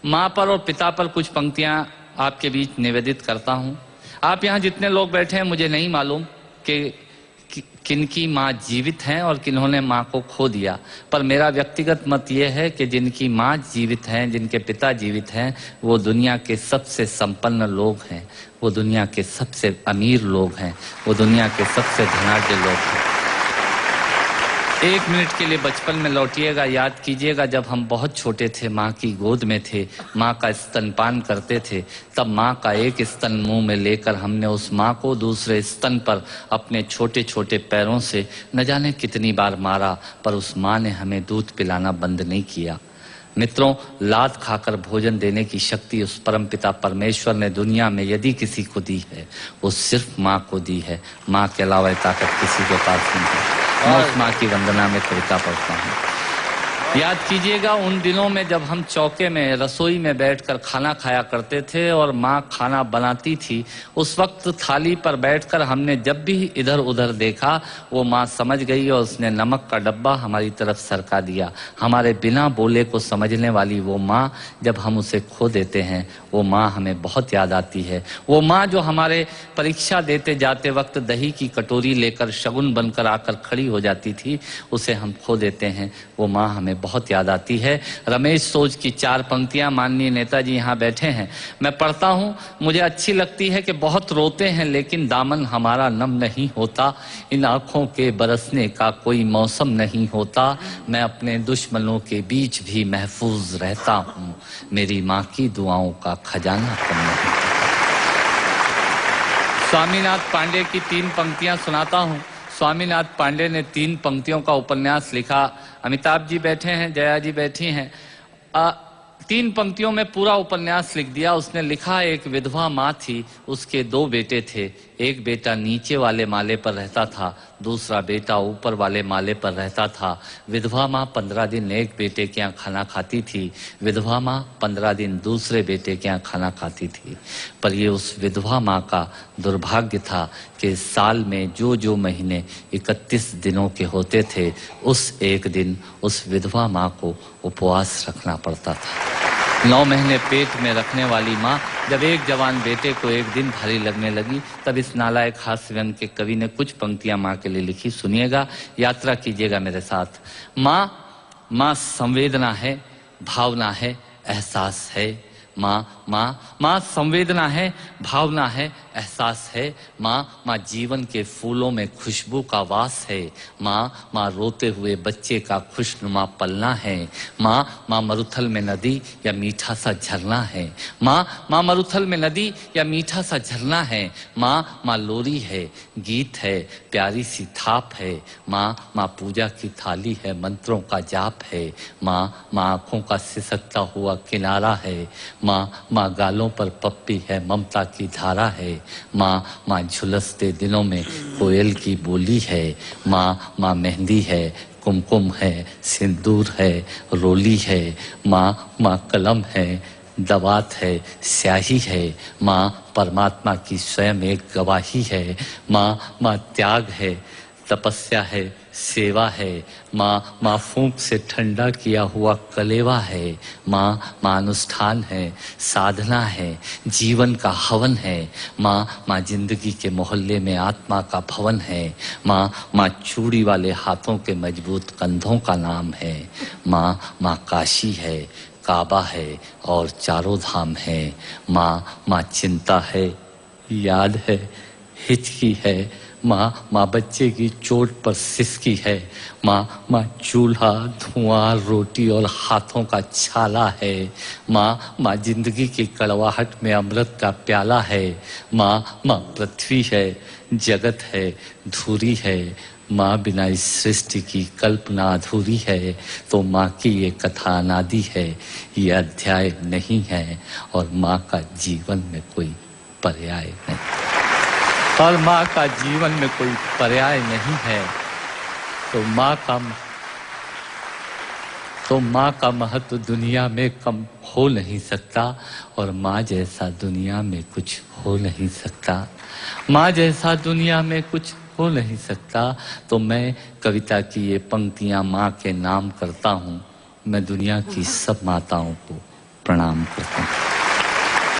माँ पर और पिता पर कुछ पंक्तियां आपके बीच निवेदित करता हूं। आप यहाँ जितने लोग बैठे हैं, मुझे नहीं मालूम कि किनकी माँ जीवित हैं और किन्होंने माँ को खो दिया, पर मेरा व्यक्तिगत मत यह है कि जिनकी माँ जीवित हैं, जिनके पिता जीवित हैं, वो दुनिया के सबसे संपन्न लोग हैं, वो दुनिया के सबसे अमीर लोग हैं, वो दुनिया के सबसे धनाढ्य लोग हैं। 1 मिनट के लिए बचपन में लौटिएगा, याद कीजिएगा जब हम बहुत छोटे थे, माँ की गोद में थे, माँ का स्तनपान करते थे, तब माँ का एक स्तन मुंह में लेकर हमने उस माँ को दूसरे स्तन पर अपने छोटे छोटे पैरों से न जाने कितनी बार मारा, पर उस माँ ने हमें दूध पिलाना बंद नहीं किया। मित्रों, लात खाकर भोजन देने की शक्ति उस परमपिता परमेश्वर ने दुनिया में यदि किसी को दी है, वो सिर्फ माँ को दी है। माँ के अलावा ताकत किसी के पास नहीं है। मैं उस माँ की वंदना में कविता पढ़ता हूँ। याद कीजिएगा उन दिनों में जब हम चौके में रसोई में बैठकर खाना खाया करते थे और माँ खाना बनाती थी, उस वक्त थाली पर बैठकर हमने जब भी इधर उधर देखा, वो माँ समझ गई और उसने नमक का डब्बा हमारी तरफ सरका दिया। हमारे बिना बोले को समझने वाली वो माँ, जब हम उसे खो देते हैं, वो माँ हमें बहुत याद आती है। वो माँ जो हमारे परीक्षा देते जाते वक्त दही की कटोरी लेकर शगुन बनकर आकर खड़ी हो जाती थी, उसे हम खो देते हैं। वो माँ हमें बहुत याद आती है। रमेश सोज की 4 पंक्तियां माननीय नेताजी यहाँ बैठे हैं, मैं पढ़ता हूँ। मुझे अच्छी लगती है कि बहुत रोते हैं लेकिन दामन हमारा नम नहीं होता, इन आंखों के बरसने का कोई मौसम नहीं होता, मैं अपने दुश्मनों के बीच भी महफूज रहता हूँ, मेरी माँ की दुआओं का खजाना कम नहीं। स्वामीनाथ पांडे की 3 पंक्तियां सुनाता हूँ। स्वामीनाथ पांडे ने 3 पंक्तियों का उपन्यास लिखा। अमिताभ जी बैठे हैं, जया जी बैठी हैं। 3 पंक्तियों में पूरा उपन्यास लिख दिया उसने। लिखा, एक विधवा माँ थी, उसके 2 बेटे थे। एक बेटा नीचे वाले माले पर रहता था, दूसरा बेटा ऊपर वाले माले पर रहता था। विधवा माँ 15 दिन एक बेटे के यहाँ खाना खाती थी, विधवा माँ 15 दिन दूसरे बेटे के यहाँ खाना खाती थी। पर ये उस विधवा माँ का दुर्भाग्य था कि साल में जो महीने 31 दिनों के होते थे, उस एक दिन उस विधवा माँ को उपवास रखना पड़ता था। 9 महीने पेट में रखने वाली माँ जब एक जवान बेटे को एक दिन भारी लगने लगी, तब इस नालायक हास्य व्यंग के कवि ने कुछ पंक्तियां माँ के लिए लिखी। सुनिएगा, यात्रा कीजिएगा मेरे साथ। माँ संवेदना है, भावना है, एहसास है। माँ संवेदना है, भावना है, एहसास है। माँ जीवन के फूलों में खुशबू का वास है। माँ रोते हुए बच्चे का खुशनुमा पलना है। माँ मरुथल में नदी या मीठा सा झरना है। माँ मरुथल में नदी या मीठा सा झरना है। माँ लोरी है, गीत है, प्यारी सी थाप है। माँ पूजा की थाली है, मंत्रों का जाप है। माँ आंखों का सिसकता हुआ किनारा है। माँ गालों पर पप्पी है, ममता की धारा है। माँ झुलसते दिनों में कोयल की बोली है। माँ मेहंदी है, कुमकुम है, सिंदूर है, रोली है। माँ कलम है, दवात है, स्याही है। माँ परमात्मा की स्वयं एक गवाही है। माँ त्याग है, तपस्या है, सेवा है। माँ फूंक से ठंडा किया हुआ कलेवा है। माँ अनुष्ठान है, साधना है, जीवन का हवन है। माँ जिंदगी के मोहल्ले में आत्मा का भवन है। माँ चूड़ी वाले हाथों के मजबूत कंधों का नाम है। माँ काशी है, काबा है और चारों धाम है। माँ चिंता है, याद है, हिचकी है। माँ बच्चे की चोट पर सिसकी है। माँ चूल्हा, धुआं, रोटी और हाथों का छाला है। माँ जिंदगी की कड़वाहट में अमृत का प्याला है। माँ पृथ्वी है, जगत है, धुरी है। माँ बिना इस सृष्टि की कल्पना अधूरी है। तो माँ की ये कथा अनादि है, ये अध्याय नहीं है, और माँ का जीवन में कोई पर्याय नहीं, और माँ का जीवन में कोई पर्याय नहीं है। तो माँ का महत्व दुनिया में कम हो नहीं सकता, और माँ जैसा दुनिया में कुछ हो नहीं सकता। माँ जैसा दुनिया में कुछ हो नहीं सकता। तो मैं कविता की ये पंक्तियां माँ के नाम करता हूँ। मैं दुनिया की सब माताओं को प्रणाम करता हूँ।